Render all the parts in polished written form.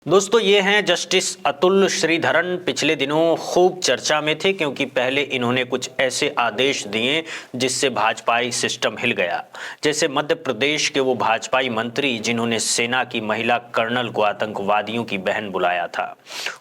दोस्तों ये हैं जस्टिस अतुल श्रीधरन। पिछले दिनों खूब चर्चा में थे क्योंकि पहले इन्होंने कुछ ऐसे आदेश दिए जिससे भाजपाई सिस्टम हिल गया। जैसे मध्य प्रदेश के वो भाजपाई मंत्री जिन्होंने सेना की महिला कर्नल को आतंकवादियों की बहन बुलाया था,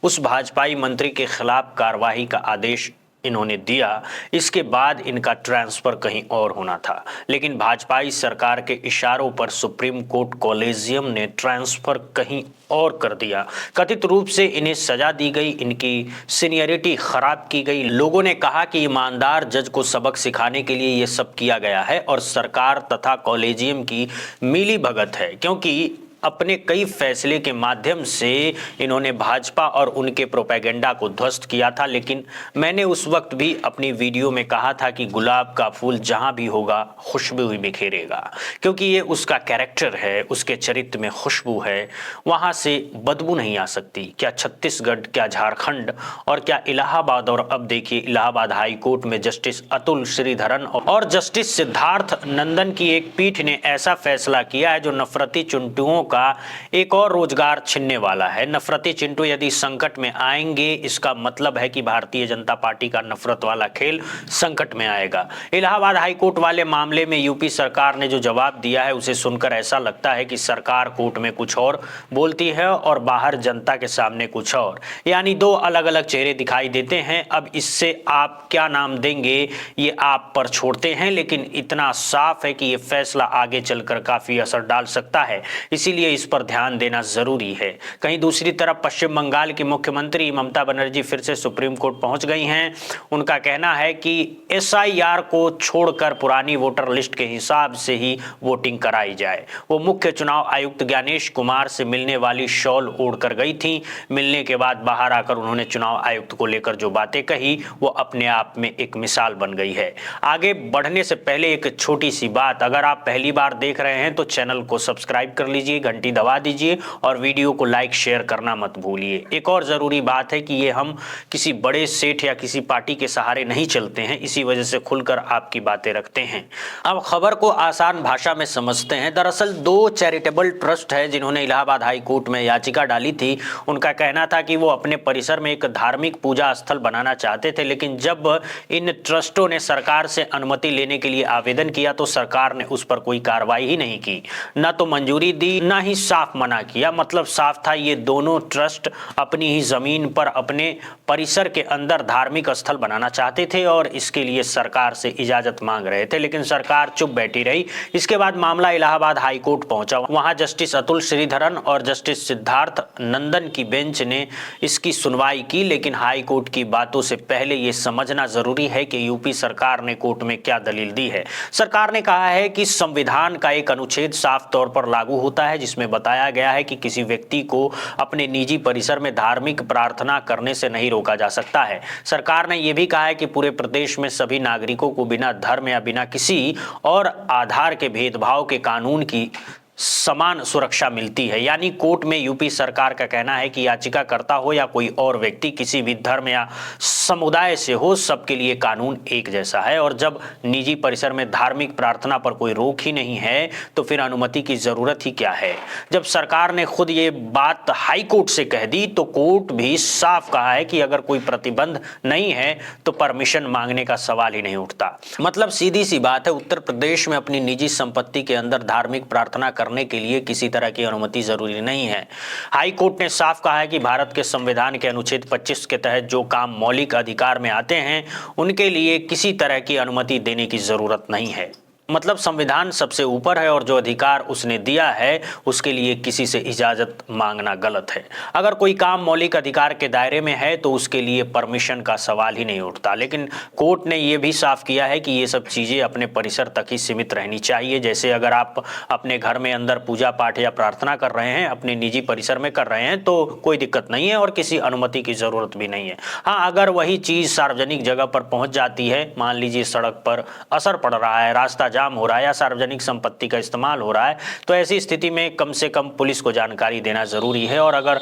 उस भाजपाई मंत्री के खिलाफ कार्रवाई का आदेश इन्होंने दिया। इसके बाद इनका ट्रांसफर कहीं और होना था, लेकिन भाजपाई सरकार के इशारों पर सुप्रीम कोर्ट कॉलेजियम ने ट्रांसफर कहीं और कर दिया। कथित रूप से इन्हें सजा दी गई, इनकी सीनियरिटी खराब की गई। लोगों ने कहा कि ईमानदार जज को सबक सिखाने के लिए ये सब किया गया है और सरकार तथा कॉलेजियम की मिली भगत है, क्योंकि अपने कई फैसले के माध्यम से इन्होंने भाजपा और उनके प्रोपेगेंडा को ध्वस्त किया था। लेकिन मैंने उस वक्त भी अपनी वीडियो में कहा था कि गुलाब का फूल जहां भी होगा खुशबू ही बिखेरेगा, क्योंकि ये उसका कैरेक्टर है, उसके चरित्र में खुशबू है, वहां से बदबू नहीं आ सकती। क्या छत्तीसगढ़, क्या झारखंड और क्या इलाहाबाद। और अब देखिए इलाहाबाद हाई कोर्ट में जस्टिस अतुल श्रीधरन और जस्टिस सिद्धार्थ नंदन की एक पीठ ने ऐसा फैसला किया है जो नफरती चिंटुओं का एक और रोजगार छीनने वाला है। नफरती चिंटू यदि संकट में आएंगे, इसका मतलब है कि भारतीय जनता पार्टी का नफरत वाला खेल संकट में आएगा। इलाहाबाद हाई कोर्ट वाले मामले में यूपी सरकार ने जो जवाब दिया है उसे सुनकर ऐसा लगता है कि सरकार कोर्ट में कुछ और बोलती है और बाहर जनता के सामने कुछ और, यानी दो अलग अलग चेहरे दिखाई देते हैं। अब इससे आप क्या नाम देंगे ये आप पर छोड़ते हैं, लेकिन इतना साफ है कि ये फैसला आगे चलकर काफी असर डाल सकता है, इसीलिए इस पर ध्यान देना जरूरी है। कहीं दूसरी तरफ पश्चिम बंगाल की मुख्यमंत्री ममता बनर्जी फिर से सुप्रीम कोर्ट पहुंच गई हैं। उनका कहना है कि एसआईआर को छोड़कर पुरानी वोटर लिस्ट के हिसाब से ही वोटिंग कराई जाए। वो मुख्य चुनाव आयुक्त ज्ञानेश कुमार से मिलने वाली शॉल ओढ़कर गई थी। मिलने के बाद बाहर आकर उन्होंने चुनाव आयुक्त को लेकर जो बातें कही वो अपने आप में एक मिसाल बन गई है। आगे बढ़ने से पहले एक छोटी सी बात, अगर आप पहली बार देख रहे हैं तो चैनल को सब्सक्राइब कर लीजिए, घंटी दबा दीजिए और वीडियो को लाइक शेयर करना मत भूलिए। एक और जरूरी बात है कि ये हम किसी बड़े सेठ या किसी पार्टी के सहारे नहीं चलते हैं, इसी वजह से खुलकर आपकी बातें रखते हैं। अब खबर को आसान भाषा में समझते हैं। दरअसल दो चैरिटेबल ट्रस्ट है जिन्होंने इलाहाबाद हाई कोर्ट में याचिका डाली थी। उनका कहना था कि वो अपने परिसर में एक धार्मिक पूजा स्थल बनाना चाहते थे, लेकिन जब इन ट्रस्टों ने सरकार से अनुमति लेने के लिए आवेदन किया तो सरकार ने उस पर कोई कार्रवाई ही नहीं की, न तो मंजूरी दी ना ही साफ मना किया। मतलब साफ था, ये दोनों ट्रस्ट अपनी ही जमीन पर अपने परिसर के अंदर धार्मिक स्थल बनाना चाहते थे और इसके लिए सरकार से इजाजत मांग रहे थे, लेकिन सरकार चुप बैठी रही। इसके बाद मामला इलाहाबाद हाई कोर्ट पहुंचा। वहां जस्टिस अतुल श्रीधरन और जस्टिस सिद्धार्थ नंदन की बेंच ने इसकी सुनवाई की, लेकिन हाई कोर्ट की बातों से पहले यह समझना जरूरी है कि यूपी सरकार ने कोर्ट में क्या दलील दी है। सरकार ने कहा है कि संविधान का एक अनुच्छेद साफ तौर पर लागू होता है जिसमें बताया गया है कि किसी व्यक्ति को अपने निजी परिसर में धार्मिक प्रार्थना करने से नहीं रोका जा सकता है। सरकार ने यह भी कहा है कि पूरे प्रदेश में सभी नागरिकों को बिना धर्म या बिना किसी और आधार के भेदभाव के कानून की समान सुरक्षा मिलती है। यानी कोर्ट में यूपी सरकार का कहना है कि याचिकाकर्ता हो या कोई और व्यक्ति किसी भी धर्म या समुदाय से हो, सबके लिए कानून एक जैसा है। और जब निजी परिसर में धार्मिक प्रार्थना पर कोई रोक ही नहीं है तो फिर अनुमति की जरूरत ही क्या है। जब सरकार ने खुद ये बात हाई कोर्ट से कह दी तो कोर्ट भी साफ कहा है कि अगर कोई प्रतिबंध नहीं है तो परमिशन मांगने का सवाल ही नहीं उठता। मतलब सीधी सी बात है, उत्तर प्रदेश में अपनी निजी संपत्ति के अंदर धार्मिक प्रार्थना करने के लिए किसी तरह की अनुमति जरूरी नहीं है। हाई कोर्ट ने साफ कहा है कि भारत के संविधान के अनुच्छेद 25 के तहत जो काम मौलिक अधिकार में आते हैं उनके लिए किसी तरह की अनुमति देने की जरूरत नहीं है। मतलब संविधान सबसे ऊपर है और जो अधिकार उसने दिया है उसके लिए किसी से इजाजत मांगना गलत है। अगर कोई काम मौलिक अधिकार के दायरे में है तो उसके लिए परमिशन का सवाल ही नहीं उठता। लेकिन कोर्ट ने यह भी साफ किया है कि ये सब चीजें अपने परिसर तक ही सीमित रहनी चाहिए। जैसे अगर आप अपने घर में अंदर पूजा पाठ या प्रार्थना कर रहे हैं, अपने निजी परिसर में कर रहे हैं तो कोई दिक्कत नहीं है और किसी अनुमति की जरूरत भी नहीं है। हाँ, अगर वही चीज सार्वजनिक जगह पर पहुंच जाती है, मान लीजिए सड़क पर असर पड़ रहा है, रास्ता जाम हो रहा है या सार्वजनिक संपत्ति का इस्तेमाल हो रहा है, तो ऐसी स्थिति में कम से कम पुलिस को जानकारी देना जरूरी है। और अगर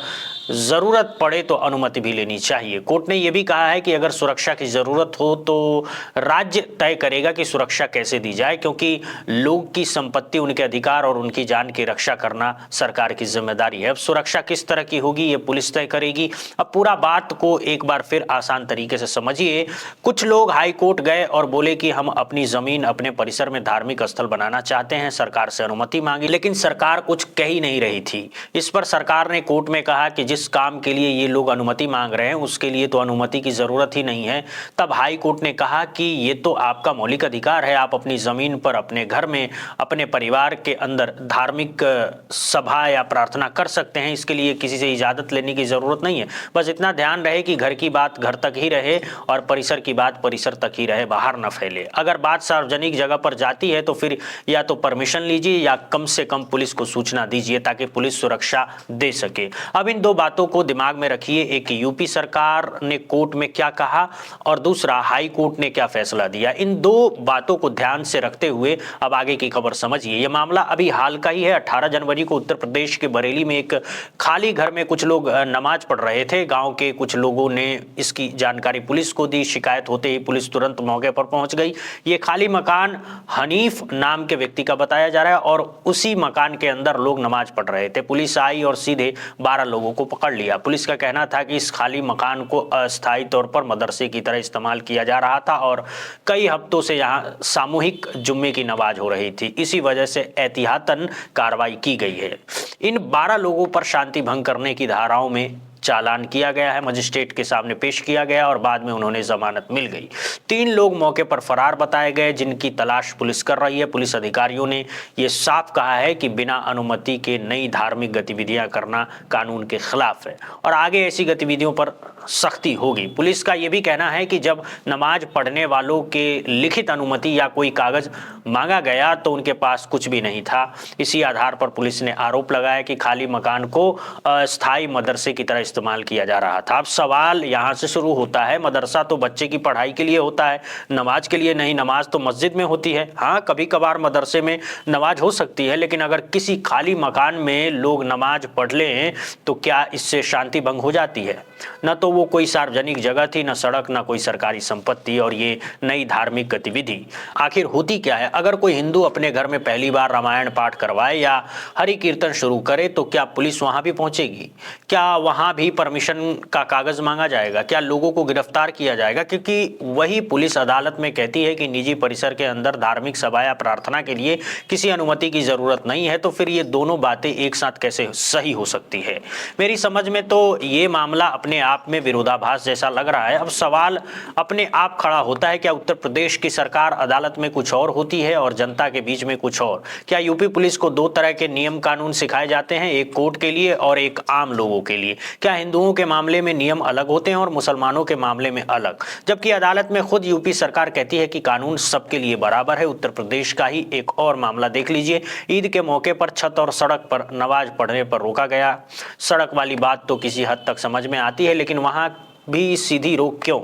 जरूरत पड़े तो अनुमति भी लेनी चाहिए। कोर्ट ने यह भी कहा है कि अगर सुरक्षा की जरूरत हो तो राज्य तय करेगा कि सुरक्षा कैसे दी जाए, क्योंकि लोग की संपत्ति, उनके अधिकार और उनकी जान की रक्षा करना सरकार की जिम्मेदारी है। अब सुरक्षा किस तरह की होगी ये पुलिस तय करेगी। अब पूरा बात को एक बार फिर आसान तरीके से समझिए। कुछ लोग हाई कोर्ट गए और बोले कि हम अपनी जमीन, अपने परिसर में धार्मिक स्थल बनाना चाहते हैं, सरकार से अनुमति मांगी, लेकिन सरकार कुछ कह ही नहीं रही थी। इस पर सरकार ने कोर्ट में कहा कि जिस काम के लिए ये लोग अनुमति मांग रहे हैं उसके लिए तो अनुमति की जरूरत ही नहीं है। तब हाई कोर्ट ने कहा कि ये तो आपका मौलिक अधिकार है, आप अपनी जमीन पर, अपने घर में, अपने परिवार के अंदर धार्मिक सभा या प्रार्थना कर सकते हैं, इसके लिए किसी से इजाजत लेने की जरूरत नहीं है। बस इतना ध्यान रहे कि घर की बात घर तक ही रहे और परिसर की बात परिसर तक ही रहे, बाहर न फैले। अगर बात सार्वजनिक जगह पर जाती है तो फिर या तो परमिशन लीजिए या कम से कम पुलिस को सूचना दीजिए ताकि पुलिस सुरक्षा दे सके। अब इन दो बातों को दिमाग में रखिए, एक यूपी सरकार ने कोर्ट में क्या कहा और दूसरा हाई कोर्ट ने क्या फैसला दिया। इन दो बातों को ध्यान से रखते हुए अब आगे की खबर समझिए। यह मामला अभी हाल का ही है। 18 जनवरी को उत्तर प्रदेश के बरेली में एक खाली घर में कुछ लोग नमाज पढ़ रहे थे। गांव के कुछ लोगों ने इसकी जानकारी पुलिस को दी। शिकायत होते ही पुलिस तुरंत मौके पर पहुंच गई। ये खाली मकान हनीफ नाम के व्यक्ति का बताया जा रहा है और उसी मकान के अंदर लोग नमाज पढ़ रहे थे। पुलिस आई और सीधे 12 लोगों को पकड़ लिया। पुलिस का कहना था कि इस खाली मकान को अस्थायी तौर पर मदरसे की तरह इस्तेमाल किया जा रहा था और कई हफ्तों से यहां सामूहिक जुम्मे की नमाज हो रही थी। इसी वजह से एहतियातन कार्रवाई की गई है। इन 12 लोगों पर शांति भंग करने की धाराओं में चालान किया गया है, मजिस्ट्रेट के सामने पेश किया गया और बाद में उन्होंने जमानत मिल गई। 3 लोग मौके पर फरार बताए गए जिनकी तलाश पुलिस कर रही है। पुलिस अधिकारियों ने यह साफ कहा है कि बिना अनुमति के नई धार्मिक गतिविधियां करना कानून के खिलाफ है और आगे ऐसी गतिविधियों पर सख्ती होगी। पुलिस का यह भी कहना है कि जब नमाज पढ़ने वालों के लिखित अनुमति या कोई कागज मांगा गया तो उनके पास कुछ भी नहीं था। इसी आधार पर पुलिस ने आरोप लगाया कि खाली मकान को अस्थायी मदरसे की तरह इस्तेमाल किया जा रहा था। अब सवाल यहां से शुरू होता है, मदरसा तो बच्चे की पढ़ाई के लिए होता है, नमाज के लिए नहीं। नमाज तो मस्जिद में होती है। हाँ, कभी कभार मदरसे में नमाज हो सकती है, लेकिन अगर किसी खाली मकान में लोग नमाज पढ़ लें तो क्या इससे शांति भंग हो जाती है? न तो वो कोई सार्वजनिक जगह थी, न सड़क, न कोई सरकारी संपत्ति और ये नई धार्मिक गतिविधि आखिर होती क्या है? अगर कोई हिंदू अपने घर में पहली बार रामायण पाठ करवाए या हरि कीर्तन शुरू करे तो क्या पुलिस वहां भी पहुंचेगी? क्या वहां भी परमिशन का कागज मांगा जाएगा? क्या लोगों को गिरफ्तार किया जाएगा? क्योंकि वही पुलिस अदालत में कहती है कि निजी परिसर के अंदर धार्मिक सभा या प्रार्थना के लिए किसी अनुमति की जरूरत नहीं है, तो फिर ये दोनों बातें एक साथ कैसे सही हो सकती है? मेरी समझ में तो ये मामला अपने आप में विरोधाभास जैसा लग रहा है। अब सवाल अपने आप खड़ा होता है, क्या उत्तर प्रदेश की सरकार अदालत में कुछ और होती है और जनता के बीच में कुछ और? क्या यूपी पुलिस को 2 तरह के नियम कानून सिखाए जाते हैं, एक कोर्ट के लिए और एक आम लोगों के लिए? क्या हिंदुओं के मामले में नियम अलग होते हैं और मुसलमानों के मामले में अलग, जबकि अदालत में खुद यूपी सरकार कहती है कि कानून सबके लिए बराबर है? उत्तर प्रदेश का ही एक और मामला देख लीजिए। ईद के मौके पर छत और सड़क पर नमाज पढ़ने पर रोका गया। सड़क वाली बात तो किसी हद तक समझ में आती है, लेकिन वहां भी सीधी रोक क्यों?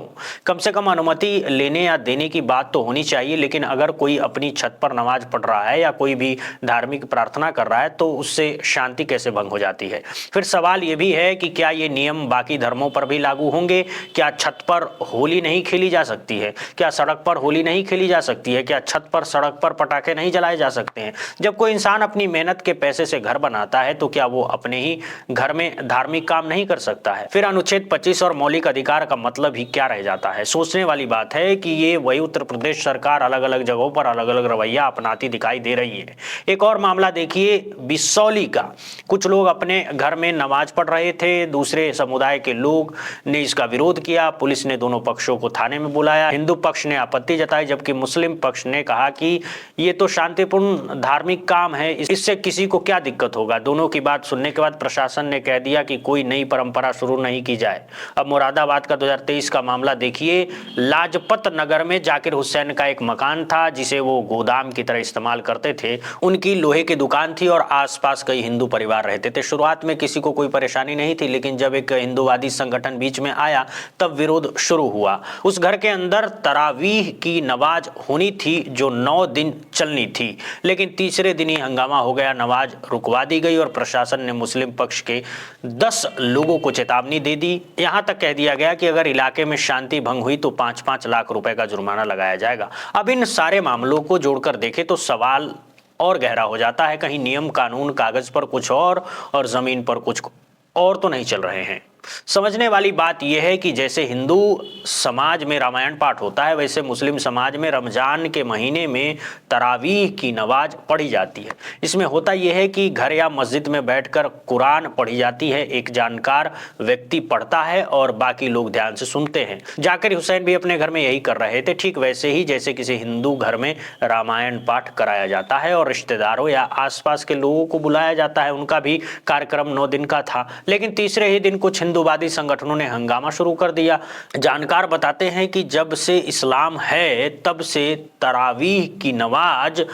कम से कम अनुमति लेने या देने की बात तो होनी चाहिए। लेकिन अगर कोई अपनी छत पर नमाज पढ़ रहा है या कोई भी धार्मिक प्रार्थना कर रहा है तो उससे शांति कैसे भंग हो जाती है? फिर सवाल ये भी है कि क्या ये नियम बाकी धर्मों पर भी लागू होंगे? क्या छत पर होली नहीं खेली जा सकती है? क्या सड़क पर होली नहीं खेली जा सकती है? क्या छत पर, सड़क पर पटाखे नहीं जलाए जा सकते हैं? जब कोई इंसान अपनी मेहनत के पैसे से घर बनाता है तो क्या वो अपने ही घर में धार्मिक काम नहीं कर सकता है? फिर अनुच्छेद 25 और मौलिक अधिकार का मतलब ही क्या रह जाता है? सोचने वाली बात है कि ये वही उत्तर प्रदेश सरकार अलग अलग जगहों पर अलग अलग रवैया अपनाती दिखाई दे रही है। एक और मामला देखिए बिसौली का। कुछ लोग अपने घर में नमाज पढ़ रहे थे, दूसरे समुदाय के लोग ने इसका विरोध किया। पुलिस ने दोनों पक्षों को थाने में बुलाया। हिंदू पक्ष ने आपत्ति जताई जबकि मुस्लिम पक्ष ने कहा कि ये तो शांतिपूर्ण धार्मिक काम है, इससे किसी को क्या दिक्कत होगा। दोनों की बात सुनने के बाद प्रशासन ने कह दिया कि कोई नई परंपरा शुरू नहीं की जाए। अब मुरादाबाद फरीदाबाद का 2023 का मामला देखिए। लाजपत नगर में जाकिर हुसैन का एक मकान था जिसे वो गोदाम की तरह इस्तेमाल करते थे। उनकी लोहे की दुकान थी और आसपास कई हिंदू परिवार रहते थे। शुरुआत में किसी को कोई परेशानी नहीं थी, लेकिन जब एक हिंदूवादी संगठन बीच में आया तब विरोध शुरू हुआ। उस घर के अंदर तरावीह की नमाज होनी थी जो 9 दिन चलनी थी, लेकिन तीसरे दिन ही हंगामा हो गया। नमाज रुकवा दी गई और प्रशासन ने मुस्लिम पक्ष के 10 लोगों को चेतावनी दे दी। यहां तक कह दिया गया कि अगर इलाके में शांति भंग हुई तो 5-5 लाख रुपए का जुर्माना लगाया जाएगा। अब इन सारे मामलों को जोड़कर देखें तो सवाल और गहरा हो जाता है। कहीं नियम कानून कागज पर कुछ और जमीन पर कुछ और तो नहीं चल रहे हैं। समझने वाली बात यह है कि जैसे हिंदू समाज में रामायण पाठ होता है, वैसे मुस्लिम समाज में रमजान के महीने में तरावीह की नमाज पढ़ी जाती है। इसमें होता यह है कि घर या मस्जिद में बैठकर कुरान पढ़ी जाती है। एक जानकार व्यक्ति पढ़ता है और बाकी लोग ध्यान से सुनते हैं। जाकिर हुसैन भी अपने घर में यही कर रहे थे, ठीक वैसे ही जैसे किसी हिंदू घर में रामायण पाठ कराया जाता है और रिश्तेदारों या आसपास के लोगों को बुलाया जाता है। उनका भी कार्यक्रम 9 दिन का था, लेकिन तीसरे ही दिन कुछ हिंदूवादी संगठनों ने हंगामा शुरू कर दिया। जानकार बताते हैं कि जब से इस्लाम है तब से तरावीह की नमाज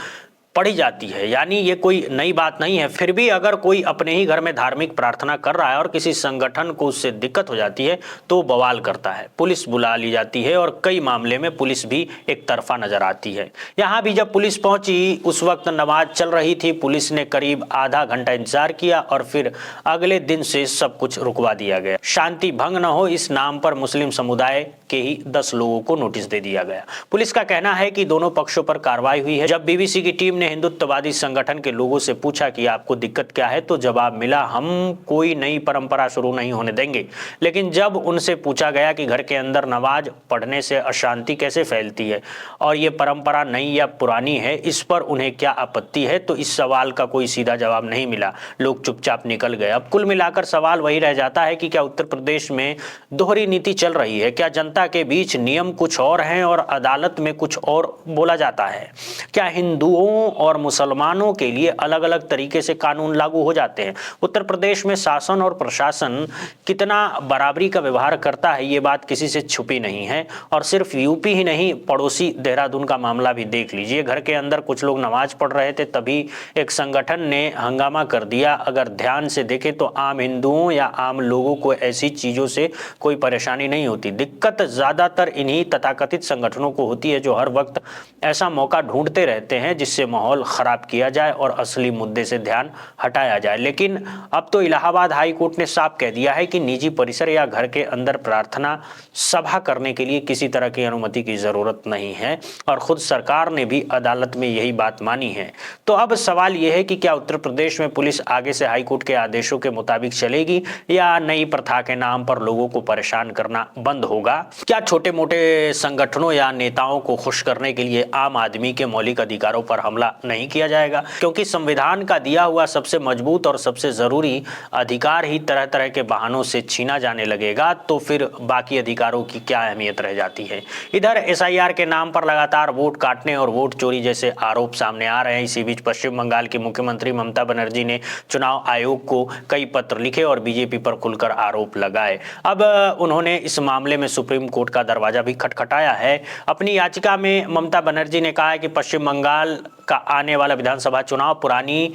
पढ़ी जाती है, यानी ये कोई नई बात नहीं है। फिर भी अगर कोई अपने ही घर में धार्मिक प्रार्थना कर रहा है और किसी संगठन को उससे दिक्कत हो जाती है तो बवाल करता है, पुलिस बुला ली जाती है और कई मामले में पुलिस भी एक तरफा नजर आती है। यहाँ भी जब पुलिस पहुंची उस वक्त नमाज चल रही थी। पुलिस ने करीब आधा घंटा इंतजार किया और फिर अगले दिन से सब कुछ रुकवा दिया गया। शांति भंग न हो इस नाम पर मुस्लिम समुदाय के ही 10 लोगों को नोटिस दे दिया गया। पुलिस का कहना है कि दोनों पक्षों पर कार्रवाई हुई है। जब बीबीसी की टीम ने हिंदुत्ववादी संगठन के लोगों से पूछा कि आपको दिक्कत क्या है, तो जवाब मिला, हम कोई नई परंपरा शुरू नहीं होने देंगे। लेकिन जब उनसे पूछा गया कि घर के अंदर नमाज पढ़ने से अशांति कैसे फैलती है और ये परंपरा नई या पुरानी है, इस पर उन्हें क्या आपत्ति है, तो इस सवाल का कोई सीधा जवाब नहीं मिला। लोग चुपचाप निकल गए। अब कुल मिलाकर सवाल वही रह जाता है कि क्या उत्तर प्रदेश में दोहरी नीति चल रही है? क्या जनता के बीच नियम कुछ और हैं और अदालत में कुछ और बोला जाता है? क्या हिंदुओं और मुसलमानों के लिए अलग अलग तरीके से कानून लागू हो जाते हैं? उत्तर प्रदेश में शासन और प्रशासन कितना बराबरी का व्यवहार करता है, ये बात किसी से छुपी नहीं है। और सिर्फ यूपी ही नहीं, पड़ोसी देहरादून का मामला भी देख लीजिए। घर के अंदर कुछ लोग नमाज पढ़ रहे थे, तभी एक संगठन ने हंगामा कर दिया। अगर ध्यान से देखें तो आम हिंदुओं या आम लोगों को ऐसी चीजों से कोई परेशानी नहीं होती। दिक्कत ज्यादातर इन्हीं तथाकथित संगठनों को होती है जो हर वक्त ऐसा मौका ढूंढते रहते हैं जिससे माहौल खराब किया जाए और असली मुद्दे से ध्यान हटाया जाए। लेकिन अब तो इलाहाबाद हाई कोर्ट ने साफ कह दिया है कि निजी परिसर या घर के अंदर प्रार्थना सभा करने के लिए किसी तरह की अनुमति की जरूरत नहीं है और खुद सरकार ने भी अदालत में यही बात मानी है। तो अब सवाल यह है कि क्या उत्तर प्रदेश में पुलिस आगे से हाई कोर्ट के आदेशों के मुताबिक चलेगी या नई प्रथा के नाम पर लोगों को परेशान करना बंद होगा? क्या छोटे मोटे संगठनों या नेताओं को खुश करने के लिए आम आदमी के मौलिक अधिकारों पर हमला नहीं किया जाएगा? क्योंकि संविधान का दिया हुआ सबसे मजबूत और सबसे जरूरी अधिकार ही तरह तरह के बहानों से छीना जाने लगेगा तो फिर बाकी अधिकारों की क्या अहमियत रह जाती है? इधर एसआईआर के नाम पर लगातार वोट काटने और वोट चोरी जैसे आरोप सामने आ रहे हैं। इसी बीच पश्चिम बंगाल की मुख्यमंत्री ममता बनर्जी ने चुनाव आयोग को कई पत्र लिखे और बीजेपी पर खुलकर आरोप लगाए। अब उन्होंने इस मामले में सुप्रीम कोर्ट का दरवाजा भी खटखटाया है। अपनी याचिका में ममता बनर्जी ने कहा है कि पश्चिम बंगाल का आने वाला विधानसभा चुनाव पुरानी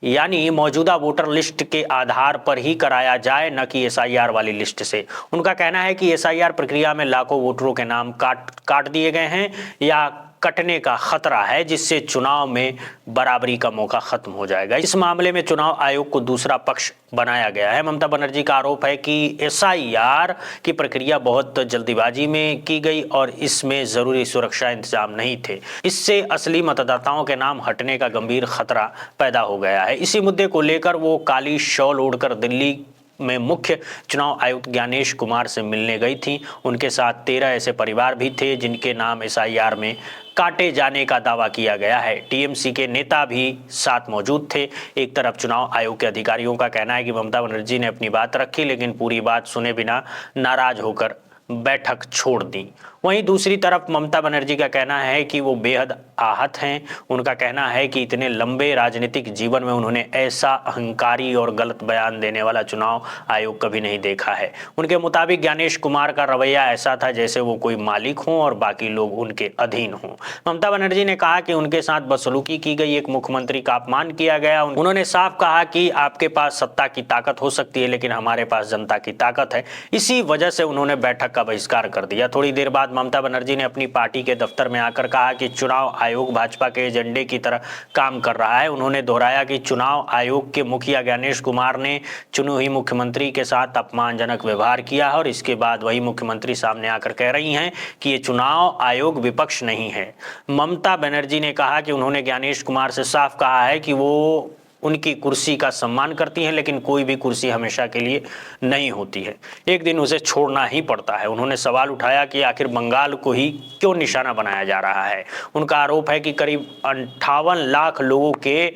यानी मौजूदा वोटर लिस्ट के आधार पर ही कराया जाए, न कि एसआईआर वाली लिस्ट से। उनका कहना है कि एसआईआर प्रक्रिया में लाखों वोटरों के नाम काट दिए गए हैं या कटने का खतरा है, जिससे चुनाव में बराबरी का मौका खत्म हो जाएगा। इस मामले में चुनाव आयोग को दूसरा पक्ष बनाया गया है। ममता बनर्जी का आरोप है कि एसआईआर की प्रक्रिया बहुत जल्दीबाजी में की गई और इसमें जरूरी सुरक्षा इंतजाम नहीं थे। इससे असली मतदाताओं के नाम हटने का गंभीर खतरा पैदा हो गया है। इसी मुद्दे को लेकर वो काली शॉल ओढ़कर दिल्ली में मुख्य चुनाव आयुक्त ज्ञानेश कुमार से मिलने गई थी। उनके साथ 13 ऐसे परिवार भी थे जिनके नाम एसआईआर में काटे जाने का दावा किया गया है। टीएमसी के नेता भी साथ मौजूद थे। एक तरफ चुनाव आयोग के अधिकारियों का कहना है कि ममता बनर्जी ने अपनी बात रखी, लेकिन पूरी बात सुने बिना नाराज होकर बैठक छोड़ दी। वहीं दूसरी तरफ ममता बनर्जी का कहना है कि वो बेहद आहत हैं। उनका कहना है कि इतने लंबे राजनीतिक जीवन में उन्होंने ऐसा अहंकारी और गलत बयान देने वाला चुनाव आयोग कभी नहीं देखा है। उनके मुताबिक ज्ञानेश कुमार का रवैया ऐसा था जैसे वो कोई मालिक हों और बाकी लोग उनके अधीन हों। ममता बनर्जी ने कहा कि उनके साथ बदसलूकी की गई, एक मुख्यमंत्री का अपमान किया गया। उन्होंने साफ कहा कि आपके पास सत्ता की ताकत हो सकती है लेकिन हमारे पास जनता की ताकत है। इसी वजह से उन्होंने बैठक का बहिष्कार कर दिया। थोड़ी देर बाद ममता बनर्जी ने अपनी पार्टी के दफ्तर में आकर कहा कि चुनाव आयोग भाजपा के एजेंडे की तरह काम कर रहा है। उन्होंने दोहराया कि चुनाव आयोग के मुखिया ज्ञानेश कुमार ने चुनी हुई मुख्यमंत्री के साथ अपमानजनक व्यवहार किया है और इसके बाद वही मुख्यमंत्री सामने आकर कह रही हैं कि ये चुनाव आयोग विपक्ष नहीं है। ममता बनर्जी ने कहा कि उन्होंने ज्ञानेश कुमार से साफ कहा है कि वो उनकी कुर्सी का सम्मान करती हैं लेकिन कोई भी कुर्सी हमेशा के लिए नहीं होती है, एक दिन उसे छोड़ना ही पड़ता है। उन्होंने सवाल उठाया कि आखिर बंगाल को ही क्यों निशाना बनाया जा रहा है। उनका आरोप है कि करीब 58 लाख लोगों के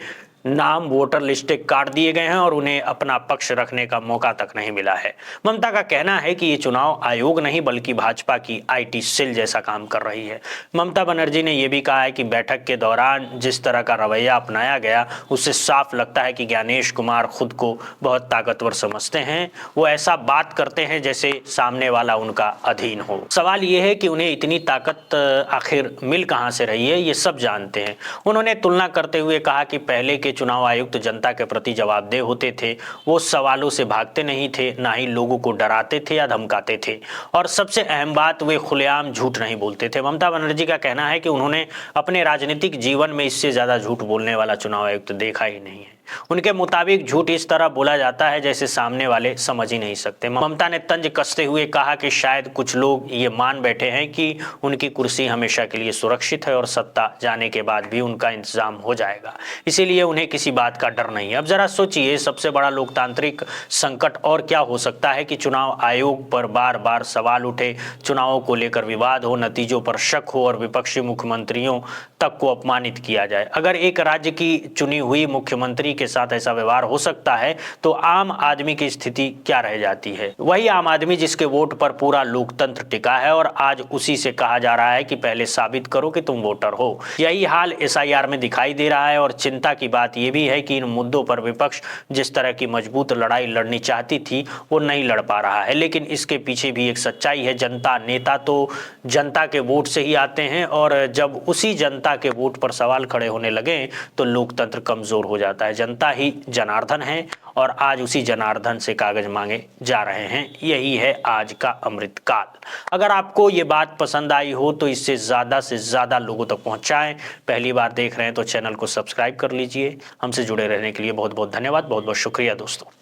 नाम वोटर लिस्टें काट दिए गए हैं और उन्हें अपना पक्ष रखने का मौका तक नहीं मिला है। ममता का कहना है कि ये चुनाव आयोग नहीं बल्कि भाजपा की आईटी सेल जैसा काम कर रही है। ममता बनर्जी ने यह भी कहा है कि बैठक के दौरान जिस तरह का रवैया अपनाया गया उससे साफ लगता है कि ज्ञानेश कुमार खुद को बहुत ताकतवर समझते हैं। वो ऐसा बात करते हैं जैसे सामने वाला उनका अधीन हो। सवाल ये है कि उन्हें इतनी ताकत आखिर मिल कहां से रही है, ये सब जानते हैं। उन्होंने तुलना करते हुए कहा कि पहले के चुनाव आयुक्त जनता के प्रति जवाबदेह होते थे, वो सवालों से भागते नहीं थे, ना ही लोगों को डराते थे या धमकाते थे, और सबसे अहम बात वे खुलेआम झूठ नहीं बोलते थे। ममता बनर्जी का कहना है कि उन्होंने अपने राजनीतिक जीवन में इससे ज्यादा झूठ बोलने वाला चुनाव आयुक्त देखा ही नहीं है। उनके मुताबिक झूठ इस तरह बोला जाता है जैसे सामने वाले समझ ही नहीं सकते। ममता ने तंज कसते हुए कहा कि शायद कुछ लोग ये मान बैठे हैं कि उनकी कुर्सी हमेशा के लिए सुरक्षित है और सत्ता जाने के बाद भी उनका इंतजाम हो जाएगा, इसीलिए उन्हें किसी बात का डर नहीं है। अब जरा सोचिए, सबसे बड़ा लोकतांत्रिक संकट और क्या हो सकता है कि चुनाव आयोग पर बार बार सवाल उठे, चुनावों को लेकर विवाद हो, नतीजों पर शक हो और विपक्षी मुख्यमंत्रियों तक को अपमानित किया जाए। अगर एक राज्य की चुनी हुई मुख्यमंत्री के साथ ऐसा व्यवहार हो सकता है तो आम आदमी की स्थिति क्या रह जाती है। वही आम आदमी जिसके वोट पर पूरा लोकतंत्र टिका है और आज उसी से कहा जा रहा है कि पहले साबित करो कि तुम वोटर हो। यही हाल SIR में दिखाई दे रहा है और चिंता की बात यह भी है कि इन मुद्दों पर विपक्ष जिस तरह की मजबूत लड़ाई लड़नी चाहती थी वो नहीं लड़ पा रहा है। लेकिन इसके पीछे भी एक सच्चाई है, जनता नेता तो जनता के वोट से ही आते हैं और जब उसी जनता के वोट पर सवाल खड़े होने लगे तो लोकतंत्र कमजोर हो जाता है। जनता ही जनार्दन है और आज उसी जनार्दन से कागज मांगे जा रहे हैं। यही है आज का अमृतकाल। अगर आपको ये बात पसंद आई हो तो इससे ज़्यादा लोगों तक पहुंचाएं। पहली बार देख रहे हैं तो चैनल को सब्सक्राइब कर लीजिए। हमसे जुड़े रहने के लिए बहुत बहुत धन्यवाद, बहुत बहुत शुक्रिया दोस्तों।